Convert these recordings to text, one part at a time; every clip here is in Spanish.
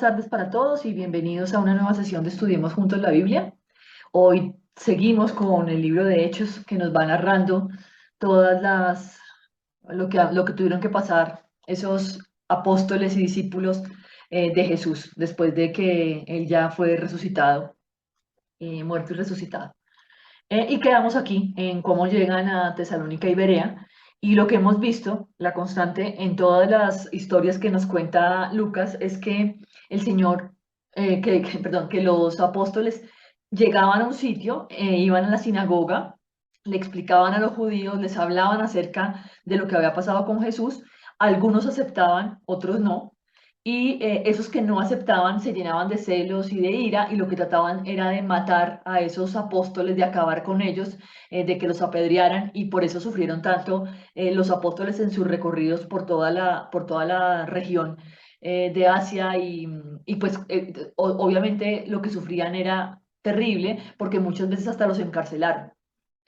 tardes para todos y bienvenidos a una nueva sesión de Estudiemos Juntos la Biblia. Hoy seguimos con el libro de Hechos que nos va narrando todas lo que tuvieron que pasar esos apóstoles y discípulos de Jesús después de que él ya fue resucitado, muerto y resucitado. Y quedamos aquí en cómo llegan a Tesalónica y Berea. Y lo que hemos visto, la constante en todas las historias que nos cuenta Lucas, es que el Señor, perdón, que los apóstoles llegaban a un sitio, iban a la sinagoga, le explicaban a los judíos, les hablaban acerca de lo que había pasado con Jesús. Algunos aceptaban, otros no. Y esos que no aceptaban se llenaban de celos y de ira y lo que trataban era de matar a esos apóstoles, de acabar con ellos, de que los apedrearan y por eso sufrieron tanto los apóstoles en sus recorridos por toda la región de Asia y pues obviamente lo que sufrían era terrible porque muchas veces hasta los encarcelaron.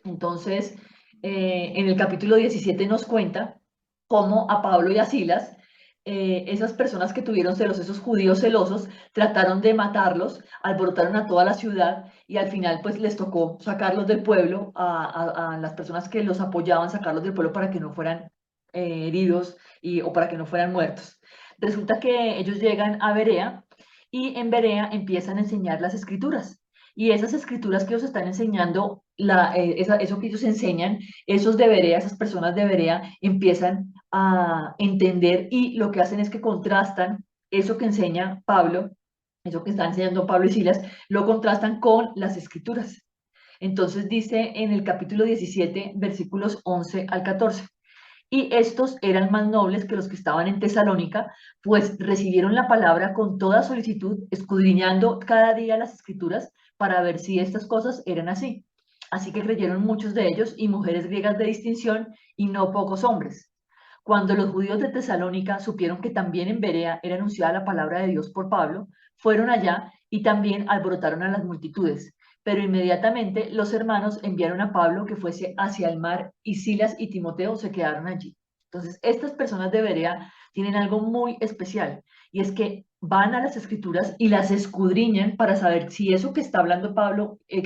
Entonces, en el capítulo 17 nos cuenta cómo a Pablo y a Silas, esas personas que tuvieron celos, esos judíos celosos, trataron de matarlos, alborotaron a toda la ciudad y al final pues les tocó sacarlos del pueblo, a las personas que los apoyaban, sacarlos del pueblo para que no fueran heridos o para que no fueran muertos. Resulta que ellos llegan a Berea y en Berea empiezan a enseñar las escrituras. Y esas escrituras que ellos están enseñando, eso que ellos enseñan, esos de Berea, esas personas de Berea, empiezan a entender y lo que hacen es que contrastan eso que enseña Pablo, eso que están enseñando Pablo y Silas, lo contrastan con las escrituras. Entonces dice en el capítulo 17, versículos 11 al 14. Y estos eran más nobles que los que estaban en Tesalónica, pues recibieron la palabra con toda solicitud, escudriñando cada día las escrituras para ver si estas cosas eran así. Así que creyeron muchos de ellos y mujeres griegas de distinción y no pocos hombres. Cuando los judíos de Tesalónica supieron que también en Berea era anunciada la palabra de Dios por Pablo, fueron allá y también alborotaron a las multitudes. Pero inmediatamente los hermanos enviaron a Pablo que fuese hacia el mar y Silas y Timoteo se quedaron allí. Entonces, estas personas de Berea tienen algo muy especial y es que van a las escrituras y las escudriñan para saber si eso que está hablando Pablo, y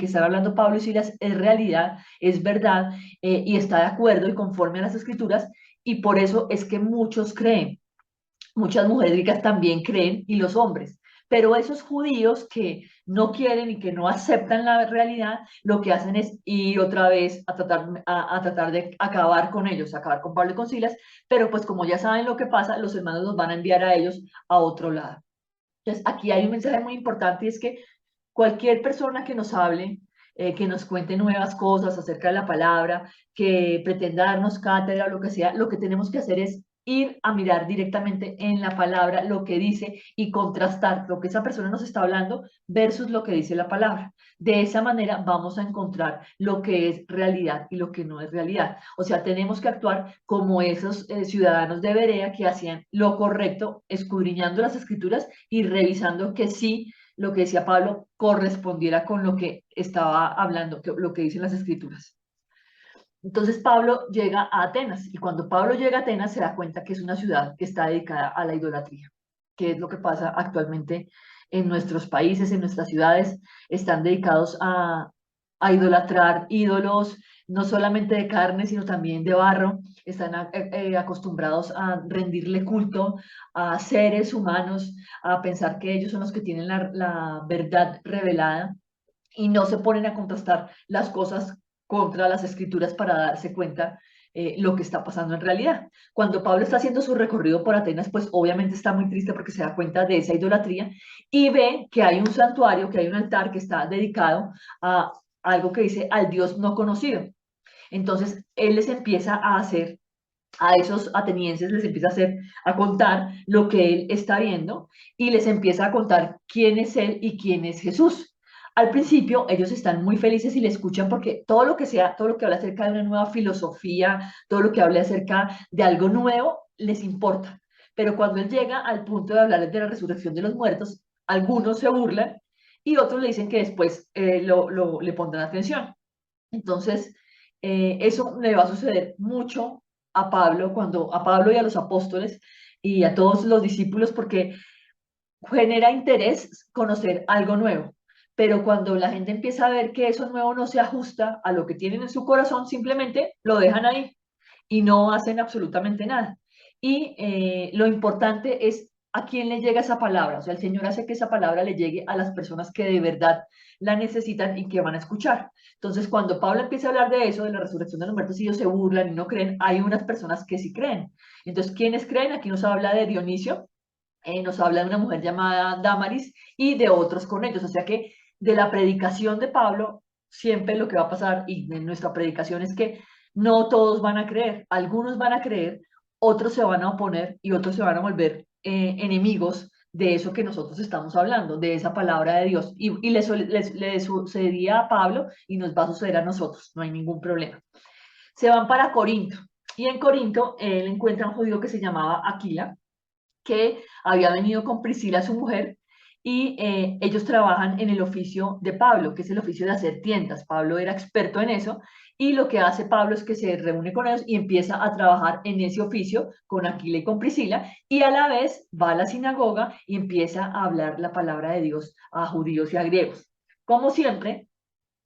Silas es realidad, es verdad y está de acuerdo y conforme a las escrituras y por eso es que muchos creen. Muchas mujeres ricas también creen y los hombres. Pero esos judíos que no quieren y que no aceptan la realidad, lo que hacen es ir otra vez a tratar de acabar con ellos, acabar con Pablo y con Silas, pero pues como ya saben lo que pasa, los hermanos los van a enviar a ellos a otro lado. Entonces, aquí hay un mensaje muy importante y es que cualquier persona que nos hable, que nos cuente nuevas cosas acerca de la palabra, que pretenda darnos cátedra o lo que sea, lo que tenemos que hacer es ir a mirar directamente en la palabra lo que dice y contrastar lo que esa persona nos está hablando versus lo que dice la palabra. De esa manera vamos a encontrar lo que es realidad y lo que no es realidad. O sea, tenemos que actuar como esos ciudadanos de Berea que hacían lo correcto, escudriñando las escrituras y revisando que sí lo que decía Pablo correspondiera con lo que estaba hablando, lo que dicen las escrituras. Entonces Pablo llega a Atenas y cuando Pablo llega a Atenas se da cuenta que es una ciudad que está dedicada a la idolatría, que es lo que pasa actualmente en nuestros países, en nuestras ciudades, están dedicados a idolatrar ídolos, no solamente de carne, sino también de barro, están acostumbrados a rendirle culto a seres humanos, a pensar que ellos son los que tienen la verdad revelada y no se ponen a contrastar las cosas contra las escrituras para darse cuenta lo que está pasando en realidad. Cuando Pablo está haciendo su recorrido por Atenas, pues obviamente está muy triste porque se da cuenta de esa idolatría y ve que hay un santuario, que hay un altar que está dedicado a algo que dice al Dios no conocido. Entonces él les empieza a hacer a esos atenienses les empieza a hacer, a contar lo que él está viendo y les empieza a contar quién es él y quién es Jesús. Al principio ellos están muy felices y le escuchan porque todo lo que sea, todo lo que habla acerca de una nueva filosofía, todo lo que hable acerca de algo nuevo, les importa. Pero cuando él llega al punto de hablar de la resurrección de los muertos, algunos se burlan y otros le dicen que después le pondrán atención. Entonces, eso le va a suceder mucho a Pablo, a Pablo y a los apóstoles y a todos los discípulos, porque genera interés conocer algo nuevo. Pero cuando la gente empieza a ver que eso nuevo no se ajusta a lo que tienen en su corazón, simplemente lo dejan ahí y no hacen absolutamente nada. Y lo importante es a quién le llega esa palabra. O sea, el Señor hace que esa palabra le llegue a las personas que de verdad la necesitan y que van a escuchar. Entonces, cuando Pablo empieza a hablar de eso, de la resurrección de los muertos, y ellos se burlan y no creen, hay unas personas que sí creen. Entonces, ¿quiénes creen? Aquí nos habla de Dionisio, nos habla de una mujer llamada Damaris y de otros con ellos. O sea que de la predicación de Pablo, siempre lo que va a pasar, y en nuestra predicación, es que no todos van a creer, algunos van a creer, otros se van a oponer y otros se van a volver enemigos de eso que nosotros estamos hablando, de esa palabra de Dios. Y le sucedía a Pablo y nos va a suceder a nosotros, no hay ningún problema. Se van para Corinto y en Corinto él encuentra a un judío que se llamaba Aquila, que había venido con Priscila, su mujer, y ellos trabajan en el oficio de Pablo, que es el oficio de hacer tiendas. Pablo era experto en eso, y lo que hace Pablo es que se reúne con ellos y empieza a trabajar en ese oficio con Aquila y con Priscila, y a la vez va a la sinagoga y empieza a hablar la palabra de Dios a judíos y a griegos. Como siempre,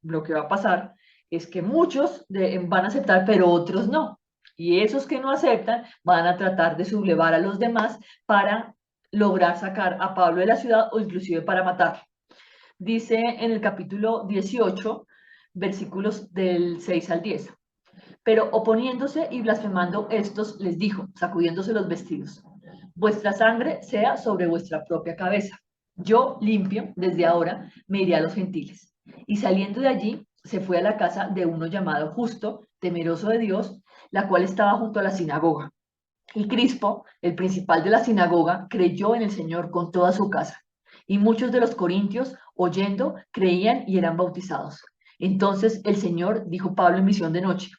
lo que va a pasar es que muchos van a aceptar, pero otros no. Y esos que no aceptan van a tratar de sublevar a los demás para lograr sacar a Pablo de la ciudad o inclusive para matarlo. Dice en el capítulo 18, versículos del 6 al 10. Pero oponiéndose y blasfemando estos, les dijo, sacudiéndose los vestidos, vuestra sangre sea sobre vuestra propia cabeza. Yo, limpio, desde ahora me iré a los gentiles. Y saliendo de allí, se fue a la casa de uno llamado Justo, temeroso de Dios, la cual estaba junto a la sinagoga. Y Crispo, el principal de la sinagoga, creyó en el Señor con toda su casa. Y muchos de los corintios, oyendo, creían y eran bautizados. Entonces el Señor dijo Pablo en visión de noche,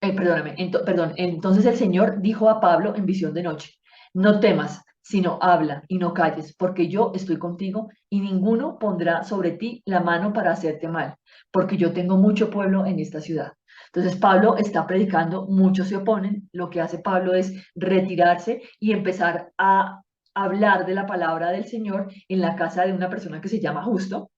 entonces el Señor dijo a Pablo en visión de noche, no temas, sino habla y no calles, porque yo estoy contigo y ninguno pondrá sobre ti la mano para hacerte mal, porque yo tengo mucho pueblo en esta ciudad. Entonces Pablo está predicando, muchos se oponen, lo que hace Pablo es retirarse y empezar a hablar de la palabra del Señor en la casa de una persona que se llama Justo,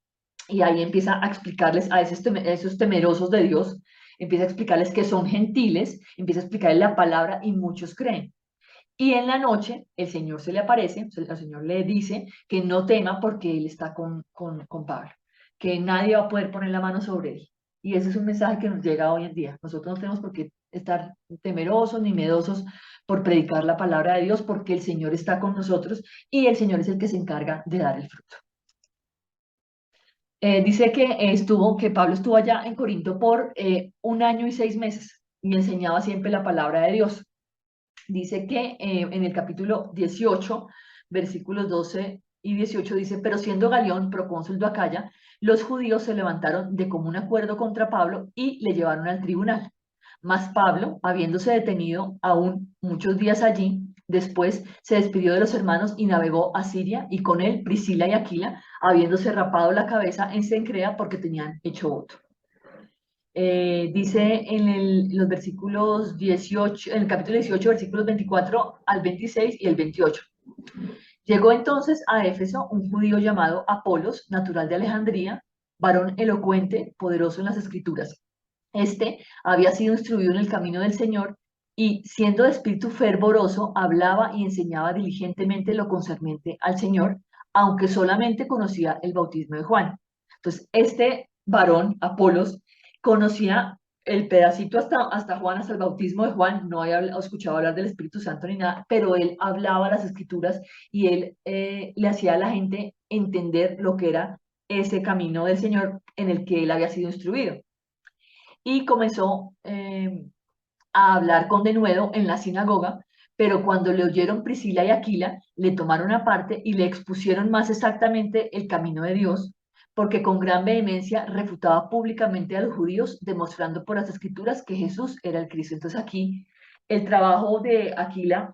y ahí empieza a explicarles a esos temerosos de Dios, empieza a explicarles que son gentiles, empieza a explicarles la palabra y muchos creen. Y en la noche el Señor se le aparece, el Señor le dice que no tema porque Él está con Pablo, que nadie va a poder poner la mano sobre él. Y ese es un mensaje que nos llega hoy en día. Nosotros no tenemos por qué estar temerosos ni miedosos por predicar la palabra de Dios, porque el Señor está con nosotros y el Señor es el que se encarga de dar el fruto. Dice que Pablo estuvo allá en Corinto por 1 año y 6 meses y enseñaba siempre la palabra de Dios. Dice que en el capítulo 18, versículos 12 y 18 dice, pero siendo Galión procónsul de Acaya, los judíos se levantaron de común acuerdo contra Pablo y le llevaron al tribunal. Mas Pablo, habiéndose detenido aún muchos días allí, después se despidió de los hermanos y navegó a Siria, y con él Priscila y Aquila, habiéndose rapado la cabeza en Cencrea porque tenían hecho voto. Dice los versículos 18, en el capítulo 18, versículos 24 al 26 y el 28. Llegó entonces a Éfeso un judío llamado Apolos, natural de Alejandría, varón elocuente, poderoso en las escrituras. Este había sido instruido en el camino del Señor y, siendo de espíritu fervoroso, hablaba y enseñaba diligentemente lo concerniente al Señor, aunque solamente conocía el bautismo de Juan. Entonces, este varón, Apolos, conocía el pedacito hasta Juan, hasta el bautismo de Juan, no había escuchado hablar del Espíritu Santo ni nada, pero él hablaba las escrituras y él le hacía a la gente entender lo que era ese camino del Señor en el que él había sido instruido. Y comenzó a hablar con denuedo en la sinagoga, pero cuando le oyeron Priscila y Aquila, le tomaron aparte y le expusieron más exactamente el camino de Dios, porque con gran vehemencia refutaba públicamente a los judíos, demostrando por las escrituras que Jesús era el Cristo. Entonces aquí el trabajo de Aquila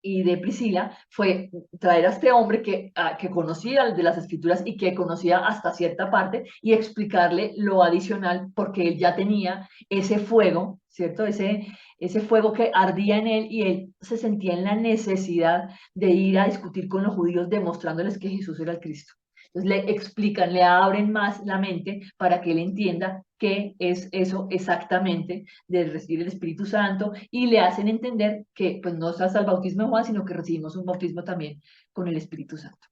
y de Priscila fue traer a este hombre que conocía de las escrituras y que conocía hasta cierta parte y explicarle lo adicional porque él ya tenía ese fuego, ¿cierto? Ese fuego que ardía en él y él se sentía en la necesidad de ir a discutir con los judíos demostrándoles que Jesús era el Cristo. Entonces le explican, le abren más la mente para que él entienda qué es eso exactamente de recibir el Espíritu Santo y le hacen entender que pues no es hasta el bautismo de Juan, sino que recibimos un bautismo también con el Espíritu Santo.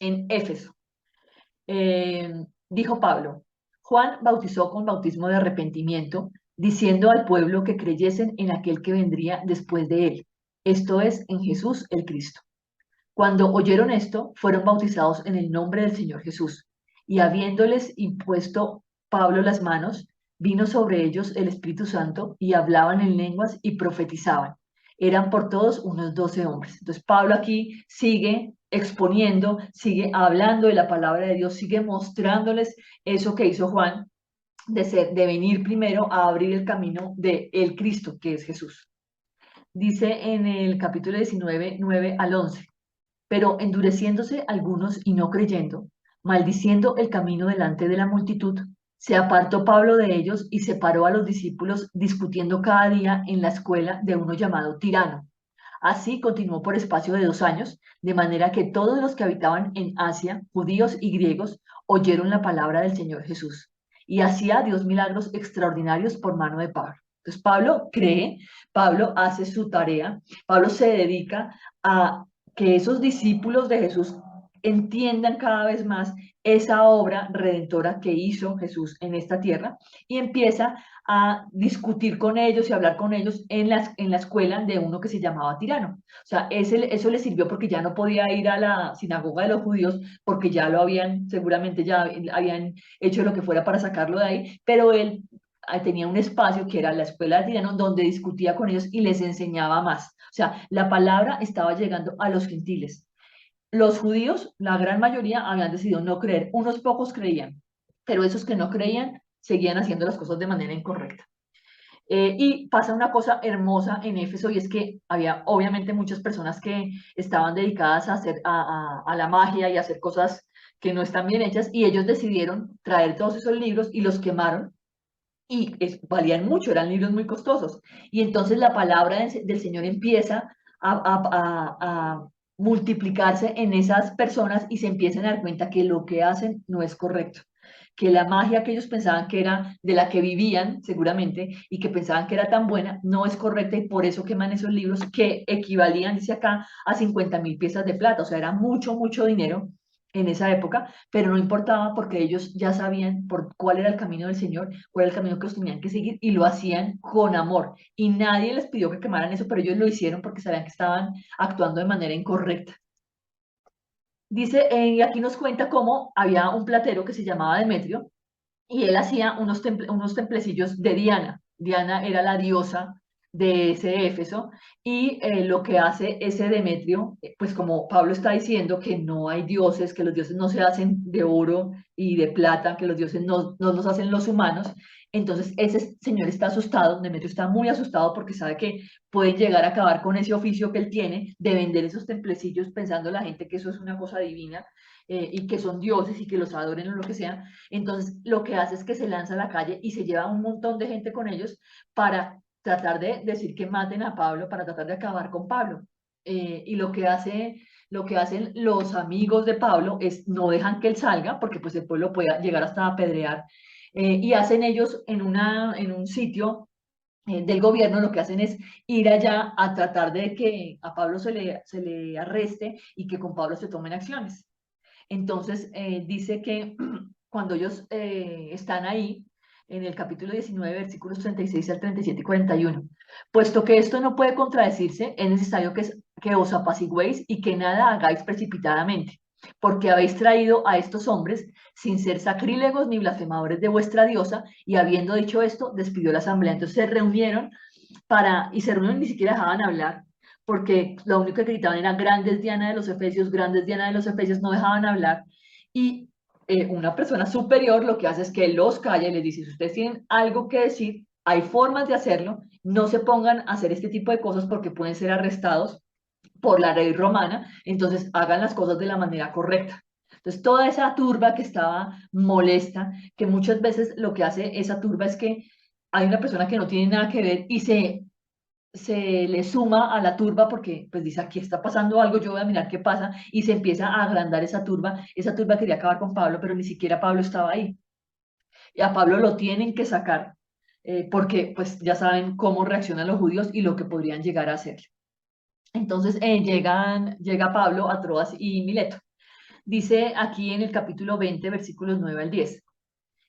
En Éfeso, dijo Pablo, Juan bautizó con bautismo de arrepentimiento, diciendo al pueblo que creyesen en aquel que vendría después de él, esto es, en Jesús el Cristo. Cuando oyeron esto, fueron bautizados en el nombre del Señor Jesús. Y habiéndoles impuesto Pablo las manos, vino sobre ellos el Espíritu Santo y hablaban en lenguas y profetizaban. Eran por todos unos 12 hombres. Entonces Pablo aquí sigue exponiendo, sigue hablando de la palabra de Dios, sigue mostrándoles eso que hizo Juan de venir primero a abrir el camino de el Cristo, que es Jesús. Dice en el capítulo 19, 9 al 11. Pero endureciéndose algunos y no creyendo, maldiciendo el camino delante de la multitud, se apartó Pablo de ellos y separó a los discípulos discutiendo cada día en la escuela de uno llamado Tirano. Así continuó por espacio de 2 años, de manera que todos los que habitaban en Asia, judíos y griegos, oyeron la palabra del Señor Jesús. Y hacía Dios milagros extraordinarios por mano de Pablo. Entonces Pablo cree, Pablo hace su tarea, Pablo se dedica a que esos discípulos de Jesús entiendan cada vez más esa obra redentora que hizo Jesús en esta tierra y empieza a discutir con ellos y hablar con ellos en la escuela de uno que se llamaba Tirano. O sea, eso le sirvió porque ya no podía ir a la sinagoga de los judíos porque ya lo habían, seguramente ya habían hecho lo que fuera para sacarlo de ahí, pero él tenía un espacio que era la escuela de Tirano donde discutía con ellos y les enseñaba más. O sea, la palabra estaba llegando a los gentiles. Los judíos, la gran mayoría, habían decidido no creer. Unos pocos creían, pero esos que no creían seguían haciendo las cosas de manera incorrecta. Y pasa una cosa hermosa en Éfeso y es que había obviamente muchas personas que estaban dedicadas a hacer a la magia y a hacer cosas que no están bien hechas y ellos decidieron traer todos esos libros y los quemaron y valían mucho, eran libros muy costosos. Y entonces la palabra del Señor empieza a multiplicarse en esas personas y se empiezan a dar cuenta que lo que hacen no es correcto, que la magia que ellos pensaban que era de la que vivían seguramente y que pensaban que era tan buena, no es correcta y por eso queman esos libros que equivalían, dice acá, a 50.000 piezas de plata, o sea, era mucho, mucho dinero en esa época, pero no importaba porque ellos ya sabían por cuál era el camino del Señor, cuál era el camino que los tenían que seguir y lo hacían con amor. Y nadie les pidió que quemaran eso, pero ellos lo hicieron porque sabían que estaban actuando de manera incorrecta. Dice, y aquí nos cuenta cómo había un platero que se llamaba Demetrio y él hacía unos templecillos de Diana. Diana era la diosa de ese Éfeso y lo que hace ese Demetrio, pues como Pablo está diciendo que no hay dioses, que los dioses no se hacen de oro y de plata, que los dioses no los hacen los humanos, entonces ese señor está asustado, Demetrio está muy asustado porque sabe que pueden llegar a acabar con ese oficio que él tiene de vender esos templecillos pensando la gente que eso es una cosa divina y que son dioses y que los adoren o lo que sea. Entonces, lo que hace es que se lanza a la calle y se lleva un montón de gente con ellos para tratar de decir que maten a Pablo, para tratar de acabar con Pablo. Y lo que hacen los amigos de Pablo es no dejan que él salga, porque pues el pueblo puede llegar hasta apedrear, y hacen ellos en un sitio del gobierno, lo que hacen es ir allá a tratar de que a Pablo se le arreste y que con Pablo se tomen acciones. Entonces, dice que cuando ellos están ahí, en el capítulo 19, versículos 36 al 37 y 41, puesto que esto no puede contradecirse, es necesario que os apacigüéis y que nada hagáis precipitadamente, porque habéis traído a estos hombres sin ser sacrílegos ni blasfemadores de vuestra diosa, y habiendo dicho esto, despidió la asamblea. Entonces se reunieron y se reunieron, ni siquiera dejaban hablar, porque lo único que gritaban era grandes Diana de los Efesios, grandes Diana de los Efesios, no dejaban hablar. Y una persona superior lo que hace es que los calla y les dice, si ustedes tienen algo que decir, hay formas de hacerlo, no se pongan a hacer este tipo de cosas porque pueden ser arrestados por la ley romana, entonces hagan las cosas de la manera correcta. Entonces, toda esa turba que estaba molesta, que muchas veces lo que hace esa turba es que hay una persona que no tiene nada que ver y se le suma a la turba porque pues dice, aquí está pasando algo, yo voy a mirar qué pasa, y se empieza a agrandar esa turba. Esa turba quería acabar con Pablo, pero ni siquiera Pablo estaba ahí. Y a Pablo lo tienen que sacar porque pues ya saben cómo reaccionan los judíos y lo que podrían llegar a hacer. Entonces llega Pablo a Troas y Mileto. Dice aquí en el capítulo 20, versículos 9 al 10.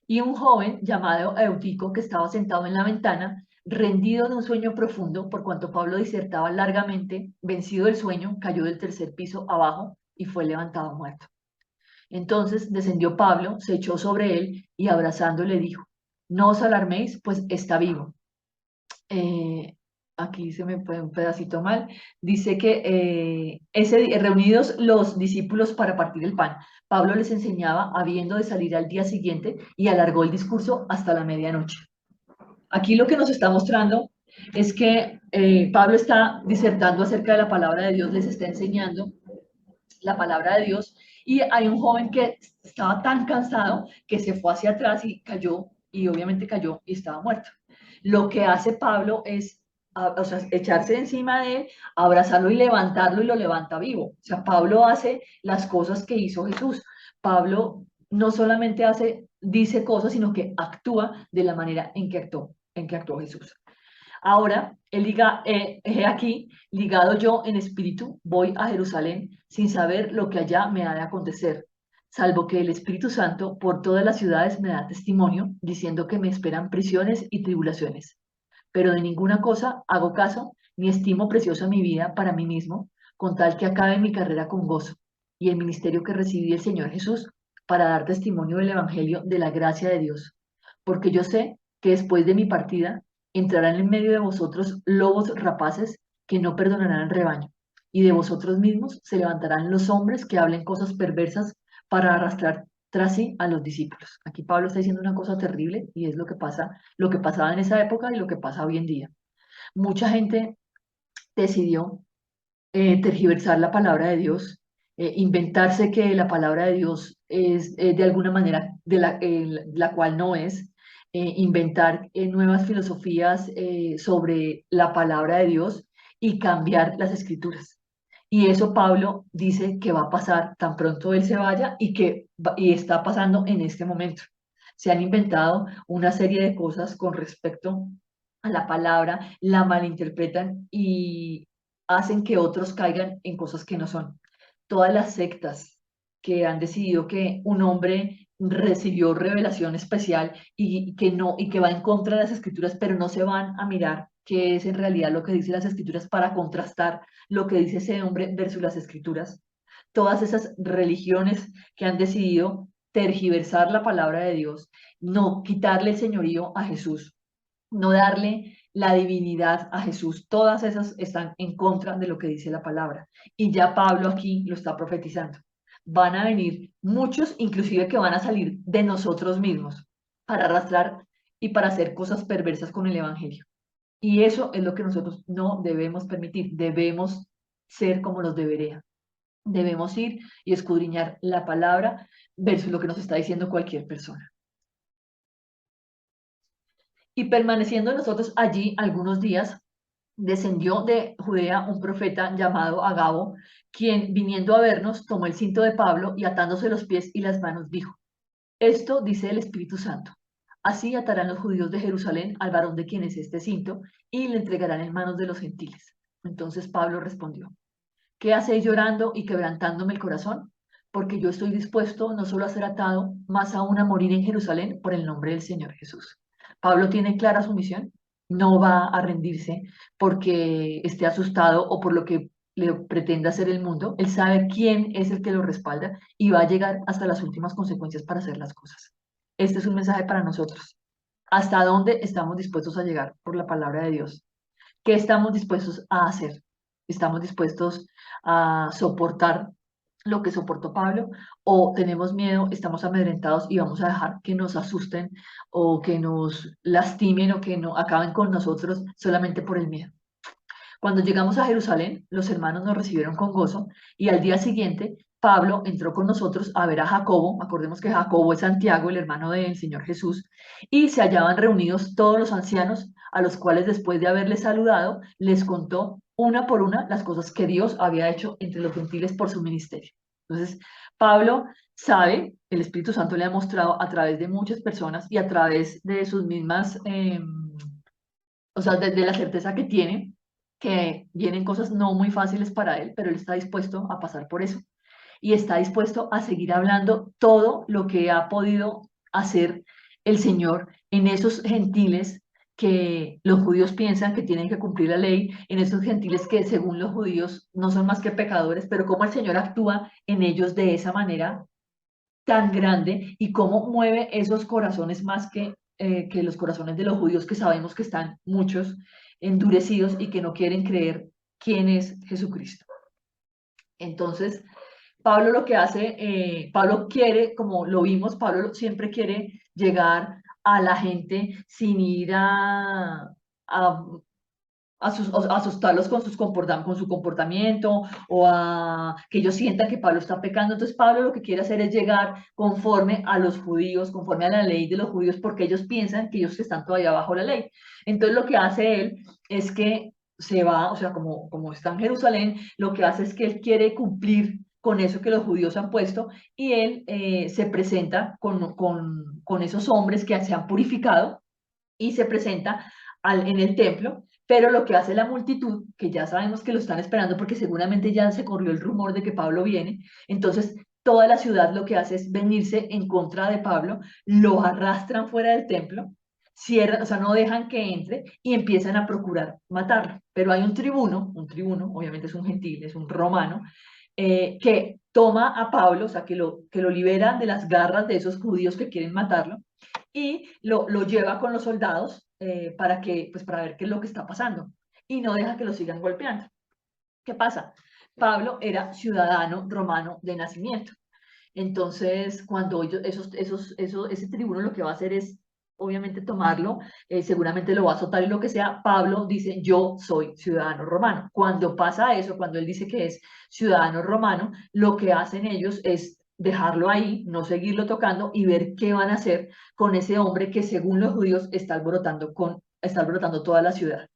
Y un joven llamado Eutico, que estaba sentado en la ventana, rendido de un sueño profundo, por cuanto Pablo disertaba largamente, vencido del sueño, cayó del tercer piso abajo y fue levantado muerto. Entonces descendió Pablo, se echó sobre él y abrazándole dijo, no os alarméis, pues está vivo. Eh, Aquí se me fue un pedacito mal. Dice que reunidos los discípulos para partir el pan, Pablo les enseñaba habiendo de salir al día siguiente y alargó el discurso hasta la medianoche. Aquí lo que nos está mostrando es que Pablo está disertando acerca de la palabra de Dios, les está enseñando la palabra de Dios, y hay un joven que estaba tan cansado que se fue hacia atrás y cayó, y obviamente cayó y estaba muerto. Lo que hace Pablo es o sea, echarse encima de él, abrazarlo y levantarlo, y lo levanta vivo. O sea, Pablo hace las cosas que hizo Jesús. Pablo no solamente dice cosas, sino que actúa de la manera en que actuó Jesús. Ahora, he aquí, ligado yo en espíritu, voy a Jerusalén sin saber lo que allá me ha de acontecer, salvo que el Espíritu Santo por todas las ciudades me da testimonio, diciendo que me esperan prisiones y tribulaciones. Pero de ninguna cosa hago caso, ni estimo preciosa mi vida para mí mismo, con tal que acabe mi carrera con gozo y el ministerio que recibí del Señor Jesús para dar testimonio del Evangelio de la gracia de Dios. Porque yo sé que después de mi partida entrarán en medio de vosotros lobos rapaces que no perdonarán al rebaño, y de vosotros mismos se levantarán los hombres que hablen cosas perversas para arrastrar tras sí a los discípulos. Aquí Pablo está diciendo una cosa terrible y es lo que pasa, lo que pasaba en esa época y lo que pasa hoy en día. Mucha gente decidió tergiversar la palabra de Dios, inventarse que la palabra de Dios es de alguna manera la cual no es, inventar nuevas filosofías sobre la palabra de Dios y cambiar las escrituras. Y eso Pablo dice que va a pasar tan pronto él se vaya y está pasando en este momento. Se han inventado una serie de cosas con respecto a la palabra, la malinterpretan y hacen que otros caigan en cosas que no son. Todas las sectas que han decidido que un hombre recibió revelación especial y que no y que va en contra de las escrituras, pero no se van a mirar qué es en realidad lo que dicen las escrituras para contrastar lo que dice ese hombre versus las escrituras. Todas esas religiones que han decidido tergiversar la palabra de Dios, no quitarle el señorío a Jesús, no darle la divinidad a Jesús, todas esas están en contra de lo que dice la palabra. Y ya Pablo aquí lo está profetizando. Van a venir muchos, inclusive que van a salir de nosotros mismos para arrastrar y para hacer cosas perversas con el Evangelio. Y eso es lo que nosotros no debemos permitir. Debemos ser como los debería. Debemos ir y escudriñar la palabra versus lo que nos está diciendo cualquier persona. Y permaneciendo nosotros allí algunos días, descendió de Judea un profeta llamado Agabo, quien viniendo a vernos tomó el cinto de Pablo y atándose los pies y las manos dijo, esto dice el Espíritu Santo. Así atarán los judíos de Jerusalén al varón de quien es este cinto y le entregarán en manos de los gentiles. Entonces Pablo respondió, ¿qué hacéis llorando y quebrantándome el corazón? Porque yo estoy dispuesto no solo a ser atado, más aún a morir en Jerusalén por el nombre del Señor Jesús. Pablo tiene clara su misión, no va a rendirse porque esté asustado o por lo que le pretenda hacer el mundo. Él sabe quién es el que lo respalda y va a llegar hasta las últimas consecuencias para hacer las cosas. Este es un mensaje para nosotros. ¿Hasta dónde estamos dispuestos a llegar por la palabra de Dios? ¿Qué estamos dispuestos a hacer? ¿Estamos dispuestos a soportar lo que soportó Pablo? ¿O tenemos miedo, estamos amedrentados y vamos a dejar que nos asusten o que nos lastimen o que no acaben con nosotros solamente por el miedo? Cuando llegamos a Jerusalén, los hermanos nos recibieron con gozo y al día siguiente Pablo entró con nosotros a ver a Jacobo. Acordemos que Jacobo es Santiago, el hermano del Señor Jesús, y se hallaban reunidos todos los ancianos, a los cuales después de haberles saludado, les contó una por una las cosas que Dios había hecho entre los gentiles por su ministerio. Entonces, Pablo sabe, el Espíritu Santo le ha mostrado a través de muchas personas y a través de sus mismas, o sea, de la certeza que tiene, que vienen cosas no muy fáciles para él, pero él está dispuesto a pasar por eso y está dispuesto a seguir hablando todo lo que ha podido hacer el Señor en esos gentiles que los judíos piensan que tienen que cumplir la ley, en esos gentiles que según los judíos no son más que pecadores, pero cómo el Señor actúa en ellos de esa manera tan grande y cómo mueve esos corazones más que los corazones de los judíos, que sabemos que están muchos endurecidos y que no quieren creer quién es Jesucristo. Entonces, Pablo lo que hace, Pablo quiere, como lo vimos, Pablo siempre quiere llegar a la gente sin ir a asustarlos con, con su comportamiento o a que ellos sientan que Pablo está pecando. Entonces Pablo lo que quiere hacer es llegar conforme a los judíos, conforme a la ley de los judíos, porque ellos piensan que ellos están todavía bajo la ley. Entonces lo que hace él es que se va, o sea, como está en Jerusalén, lo que hace es que él quiere cumplir con eso que los judíos han puesto y él se presenta con esos hombres que se han purificado y se presenta en el templo, pero lo que hace la multitud, que ya sabemos que lo están esperando porque seguramente ya se corrió el rumor de que Pablo viene, entonces toda la ciudad lo que hace es venirse en contra de Pablo, lo arrastran fuera del templo, cierran, o sea, no dejan que entre y empiezan a procurar matarlo. Pero hay un tribuno, obviamente es un gentil, es un romano, que toma a Pablo, o sea, que lo libera de las garras de esos judíos que quieren matarlo y lo lleva con los soldados pues para ver qué es lo que está pasando y no deja que lo sigan golpeando. ¿Qué pasa? Pablo era ciudadano romano de nacimiento. Entonces, cuando ese tribuno lo que va a hacer es, obviamente, tomarlo, seguramente lo va a azotar y lo que sea, Pablo dice, yo soy ciudadano romano. Cuando pasa eso, cuando él dice que es ciudadano romano, lo que hacen ellos es dejarlo ahí, no seguirlo tocando y ver qué van a hacer con ese hombre que según los judíos está alborotando toda la ciudad.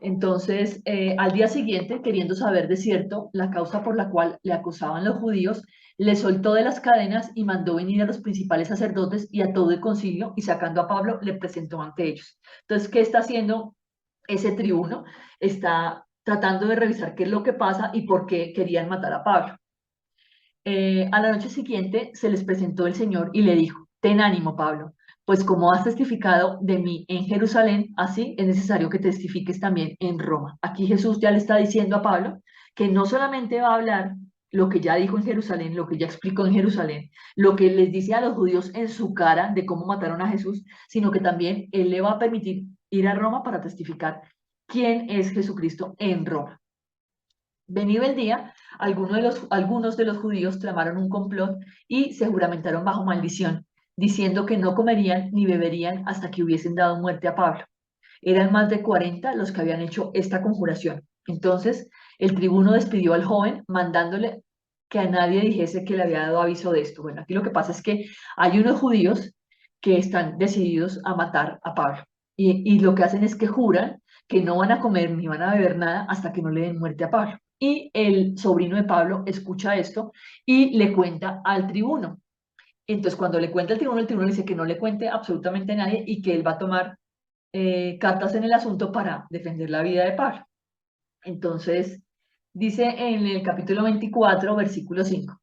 Entonces, al día siguiente, queriendo saber de cierto la causa por la cual le acusaban los judíos, le soltó de las cadenas y mandó venir a los principales sacerdotes y a todo el concilio, y sacando a Pablo, le presentó ante ellos. Entonces, ¿qué está haciendo ese tribuno? Está tratando de revisar qué es lo que pasa y por qué querían matar a Pablo. A la noche siguiente se les presentó el Señor y le dijo, ten ánimo, Pablo, pues como has testificado de mí en Jerusalén, así es necesario que testifiques también en Roma. Aquí Jesús ya le está diciendo a Pablo que no solamente va a hablar lo que ya dijo en Jerusalén, lo que ya explicó en Jerusalén, lo que les dice a los judíos en su cara de cómo mataron a Jesús, sino que también él le va a permitir ir a Roma para testificar quién es Jesucristo en Roma. Venido el día, algunos de los judíos tramaron un complot y se juramentaron bajo maldición, diciendo que no comerían ni beberían hasta que hubiesen dado muerte a Pablo. Eran más de 40 los que habían hecho esta conjuración. Entonces, el tribuno despidió al joven, mandándole que a nadie dijese que le había dado aviso de esto. Bueno, aquí lo que pasa es que hay unos judíos que están decididos a matar a Pablo y lo que hacen es que juran que no van a comer ni van a beber nada hasta que no le den muerte a Pablo. Y el sobrino de Pablo escucha esto y le cuenta al tribuno. Entonces, cuando le cuenta al tribuno, el tribuno le dice que no le cuente absolutamente a nadie y que él va a tomar cartas en el asunto para defender la vida de Pablo. Entonces, dice en el capítulo 24, versículo 5,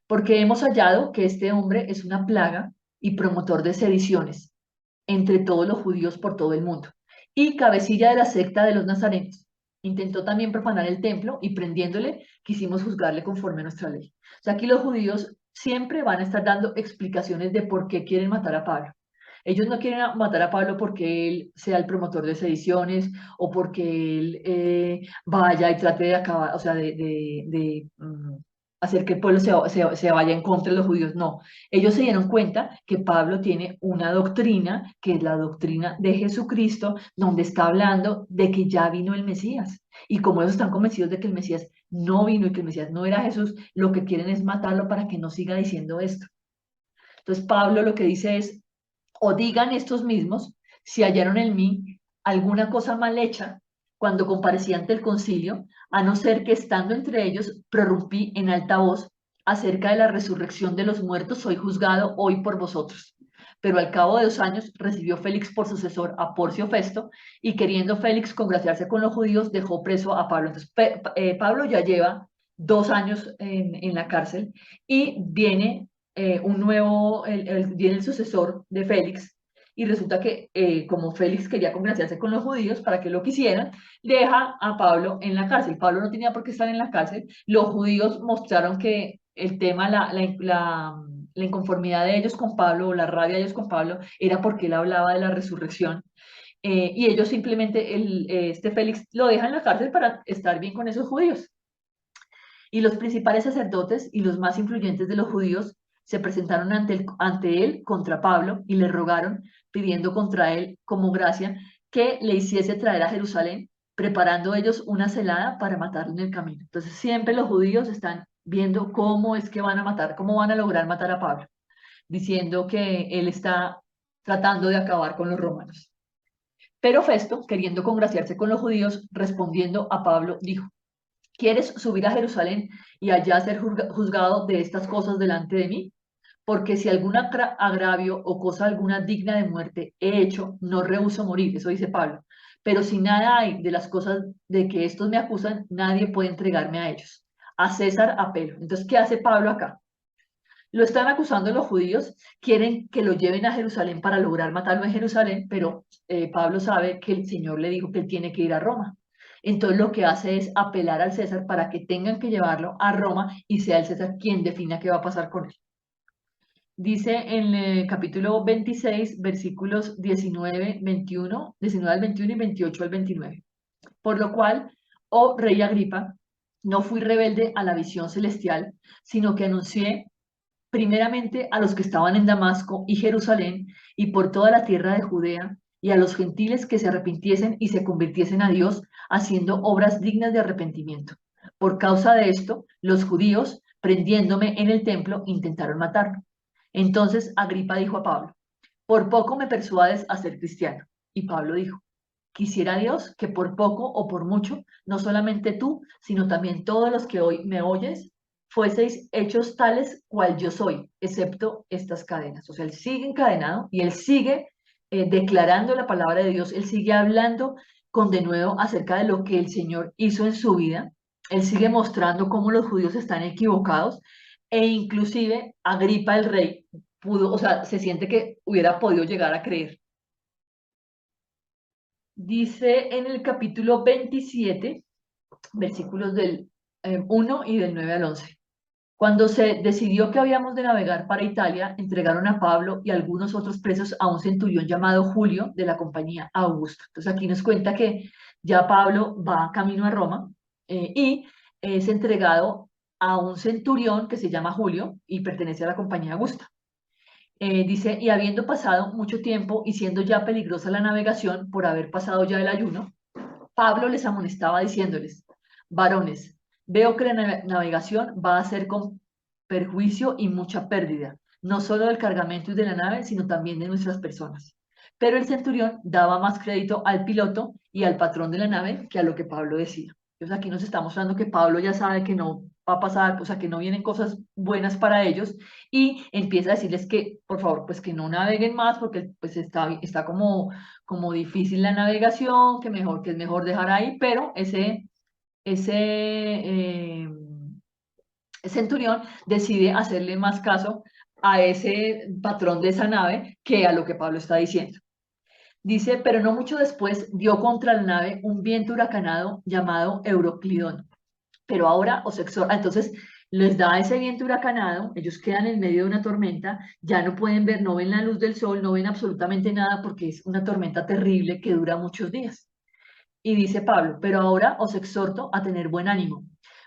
porque hemos hallado que este hombre es una plaga y promotor de sediciones entre todos los judíos por todo el mundo, y cabecilla de la secta de los nazarenos. Intentó también profanar el templo y prendiéndole quisimos juzgarle conforme a nuestra ley. O sea, aquí los judíos siempre van a estar dando explicaciones de por qué quieren matar a Pablo. Ellos no quieren matar a Pablo porque él sea el promotor de sediciones o porque él vaya y trate de acabar, o sea, hacer que el pueblo se vaya en contra de los judíos. No, ellos se dieron cuenta que Pablo tiene una doctrina, que es la doctrina de Jesucristo, donde está hablando de que ya vino el Mesías. Y como ellos están convencidos de que el Mesías no vino y que el Mesías no era Jesús, lo que quieren es matarlo para que no siga diciendo esto. Entonces Pablo lo que dice es, o digan estos mismos si hallaron en mí alguna cosa mal hecha cuando comparecí ante el concilio, a no ser que estando entre ellos prorrumpí en alta voz acerca de la resurrección de los muertos, soy juzgado hoy por vosotros. Pero al cabo de 2 años recibió Félix por sucesor a Porcio Festo y queriendo Félix congraciarse con los judíos, dejó preso a Pablo. Entonces, Pablo ya lleva 2 años en la cárcel y viene un nuevo, viene el sucesor de Félix, y resulta que como Félix quería congraciarse con los judíos para que lo quisieran, deja a Pablo en la cárcel. Pablo no tenía por qué estar en la cárcel. Los judíos mostraron que el tema, la inconformidad de ellos con Pablo, o la rabia de ellos con Pablo, era porque él hablaba de la resurrección. Y ellos simplemente, este Félix lo deja en la cárcel para estar bien con esos judíos. Y los principales sacerdotes y los más influyentes de los judíos se presentaron ante él contra Pablo y le rogaron, pidiendo contra él como gracia que le hiciese traer a Jerusalén, preparando ellos una celada para matarlo en el camino. Entonces siempre los judíos están viendo cómo es que van a matar, cómo van a lograr matar a Pablo, diciendo que él está tratando de acabar con los romanos. Pero Festo, queriendo congraciarse con los judíos, respondiendo a Pablo, dijo: ¿Quieres subir a Jerusalén y allá ser juzgado de estas cosas delante de mí? Porque si algún agravio o cosa alguna digna de muerte he hecho, no rehúso morir, eso dice Pablo. Pero si nada hay de las cosas de que estos me acusan, nadie puede entregarme a ellos. A César apelo. Entonces, ¿qué hace Pablo acá? Lo están acusando los judíos, quieren que lo lleven a Jerusalén para lograr matarlo en Jerusalén, pero Pablo sabe que el Señor le dijo que él tiene que ir a Roma. Entonces lo que hace es apelar al César para que tengan que llevarlo a Roma y sea el César quien defina qué va a pasar con él. Dice en el capítulo 26, versículos 19, 21, 19 al 21 y 28 al 29. Por lo cual, oh rey Agripa, no fui rebelde a la visión celestial, sino que anuncié primeramente a los que estaban en Damasco y Jerusalén y por toda la tierra de Judea, y a los gentiles que se arrepintiesen y se convirtiesen a Dios, haciendo obras dignas de arrepentimiento. Por causa de esto, los judíos, prendiéndome en el templo, intentaron matarme. Entonces Agripa dijo a Pablo: por poco me persuades a ser cristiano. Y Pablo dijo: quisiera Dios que por poco o por mucho, no solamente tú, sino también todos los que hoy me oyes, fueseis hechos tales cual yo soy, excepto estas cadenas. O sea, él sigue encadenado y él sigue declarando la palabra de Dios, él sigue hablando con denuedo acerca de lo que el Señor hizo en su vida, él sigue mostrando cómo los judíos están equivocados, e inclusive Agripa el rey pudo, o sea, se siente que hubiera podido llegar a creer. Dice en el capítulo 27, versículos del 1 y del 9 al 11. Cuando se decidió que habíamos de navegar para Italia, entregaron a Pablo y algunos otros presos a un centurión llamado Julio de la compañía Augusto. Entonces aquí nos cuenta que ya Pablo va camino a Roma y es entregado a un centurión que se llama Julio y pertenece a la compañía Augusta. Dice, y habiendo pasado mucho tiempo y siendo ya peligrosa la navegación por haber pasado ya el ayuno, Pablo les amonestaba diciéndoles: varones, veo que la navegación va a ser con perjuicio y mucha pérdida, no solo del cargamento y de la nave, sino también de nuestras personas. Pero el centurión daba más crédito al piloto y al patrón de la nave que a lo que Pablo decía. Entonces aquí nos está mostrando que Pablo ya sabe que no va a pasar, o sea, que no vienen cosas buenas para ellos, y empieza a decirles que, por favor, pues que no naveguen más porque pues está como difícil la navegación, que es mejor dejar ahí, pero ese centurión decide hacerle más caso a ese patrón de esa nave que a lo que Pablo está diciendo. Dice, pero no mucho después dio contra la nave un viento huracanado llamado Euroclidón. Pero ahora os exhorto, entonces les da ese viento huracanado, ellos quedan en medio de una tormenta, ya no pueden ver, no ven la luz del sol, no ven absolutamente nada porque es una tormenta terrible que dura muchos días. Y dice Pablo, pero ahora os exhorto a tener buen ánimo,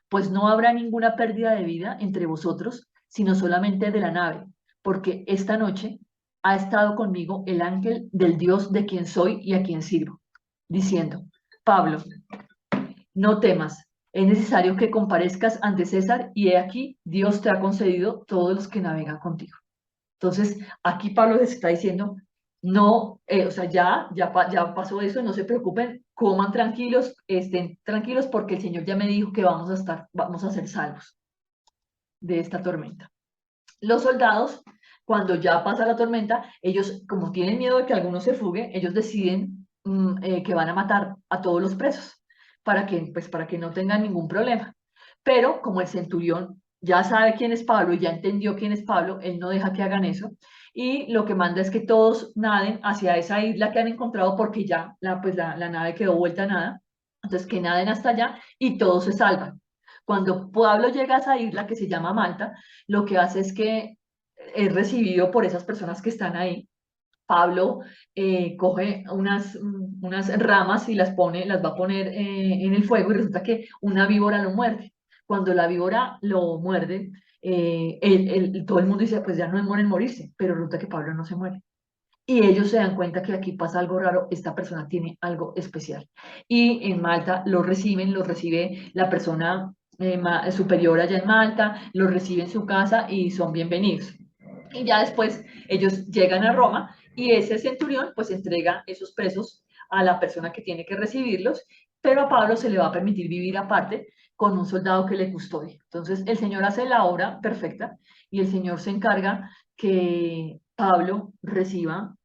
pues no habrá ninguna pérdida de vida entre vosotros, sino solamente de la nave, porque esta noche ha estado conmigo el ángel del Dios de quien soy y a quien sirvo, diciendo, Pablo, no temas, es necesario que comparezcas ante César y he aquí, Dios te ha concedido todos los que navegan contigo. Entonces, aquí Pablo les está diciendo, no, o sea, ya pasó eso, no se preocupen, coman tranquilos, estén tranquilos porque el Señor ya me dijo que vamos a ser salvos de esta tormenta. Los soldados, cuando ya pasa la tormenta, ellos, como tienen miedo de que alguno se fugue, ellos deciden que van a matar a todos los presos para que no tengan ningún problema. Pero como el centurión ya sabe quién es Pablo y ya entendió quién es Pablo, él no deja que hagan eso. Y lo que manda es que todos naden hacia esa isla que han encontrado porque ya la nave quedó vuelta a nada. Entonces que naden hasta allá y todos se salvan. Cuando Pablo llega a esa isla que se llama Malta, lo que hace es que es recibido por esas personas que están ahí. Pablo coge unas ramas y las va a poner en el fuego y resulta que una víbora lo muerde. Cuando la víbora lo muerde, todo el mundo dice, pues ya no mueren morirse, pero resulta que Pablo no se muere. Y ellos se dan cuenta que aquí pasa algo raro, esta persona tiene algo especial. Y en Malta lo recibe la persona superior allá en Malta, lo recibe en su casa y son bienvenidos. Y ya después ellos llegan a Roma y ese centurión pues entrega esos presos a la persona que tiene que recibirlos, pero a Pablo se le va a permitir vivir aparte con un soldado que le custodie. Entonces el Señor hace la obra perfecta y el Señor se encarga que Pablo reciba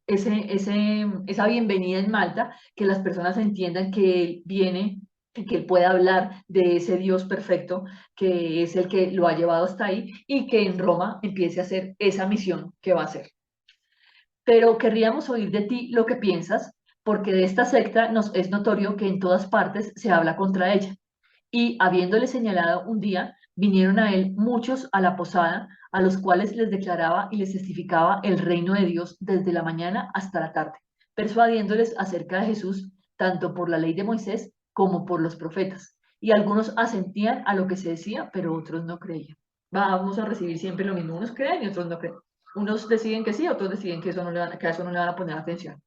esa bienvenida en Malta, que las personas entiendan que él viene y que él puede hablar de ese Dios perfecto que es el que lo ha llevado hasta ahí y que en Roma empiece a hacer esa misión que va a hacer. Pero querríamos oír de ti lo que piensas, porque de esta secta nos es notorio que en todas partes se habla contra ella. Y habiéndole señalado un día, vinieron a él muchos a la posada, a los cuales les declaraba y les testificaba el reino de Dios desde la mañana hasta la tarde, persuadiéndoles acerca de Jesús, tanto por la ley de Moisés como por los profetas. Y algunos asentían a lo que se decía, pero otros no creían. Vamos a recibir siempre lo mismo, unos creen y otros no creen. Unos deciden que sí, otros deciden que, que a eso no le van a poner atención.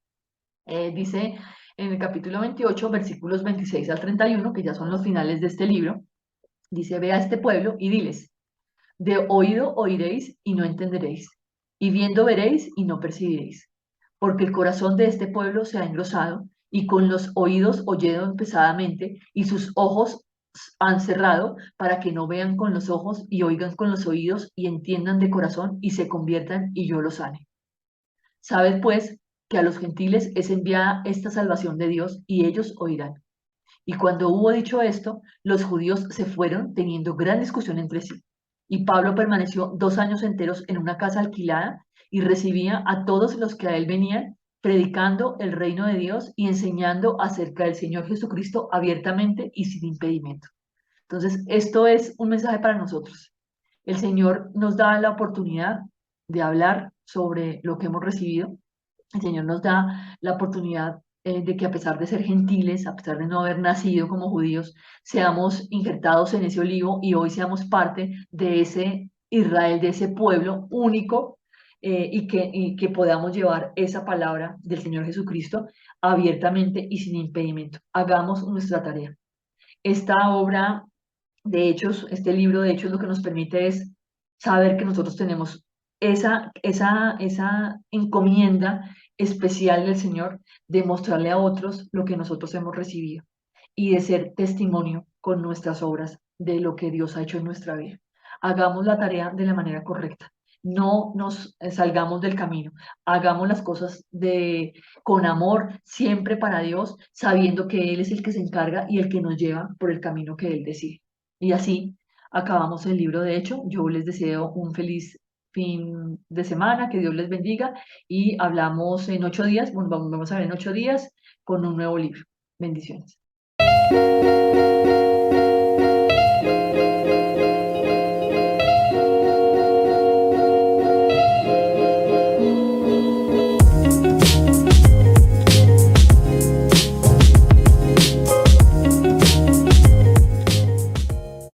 Dice en el capítulo 28, versículos 26 al 31, que ya son los finales de este libro, dice, ve a este pueblo y diles, de oído oiréis y no entenderéis, y viendo veréis y no percibiréis, porque el corazón de este pueblo se ha engrosado, y con los oídos oyeron pesadamente, y sus ojos han cerrado, para que no vean con los ojos y oigan con los oídos, y entiendan de corazón, y se conviertan, y yo los sane. Sabed pues que a los gentiles es enviada esta salvación de Dios y ellos oirán. Y cuando hubo dicho esto, los judíos se fueron teniendo gran discusión entre sí. Y Pablo permaneció 2 años enteros en una casa alquilada y recibía a todos los que a él venían, predicando el reino de Dios y enseñando acerca del Señor Jesucristo abiertamente y sin impedimento. Entonces, esto es un mensaje para nosotros. El Señor nos da la oportunidad de hablar sobre lo que hemos recibido. El Señor nos da la oportunidad de que a pesar de ser gentiles, a pesar de no haber nacido como judíos, seamos injertados en ese olivo y hoy seamos parte de ese Israel, de ese pueblo único y que podamos llevar esa palabra del Señor Jesucristo abiertamente y sin impedimento. Hagamos nuestra tarea. Esta obra de Hechos, este libro de Hechos lo que nos permite es saber que nosotros tenemos esa encomienda especial del Señor de mostrarle a otros lo que nosotros hemos recibido y de ser testimonio con nuestras obras de lo que Dios ha hecho en nuestra vida. Hagamos la tarea de la manera correcta. No nos salgamos del camino. Hagamos las cosas con amor, siempre para Dios, sabiendo que Él es el que se encarga y el que nos lleva por el camino que Él decide. Y así acabamos el libro de hecho. Yo les deseo un feliz fin de semana, que Dios les bendiga y hablamos en 8 días, bueno, vamos a ver en 8 días con un nuevo libro. Bendiciones.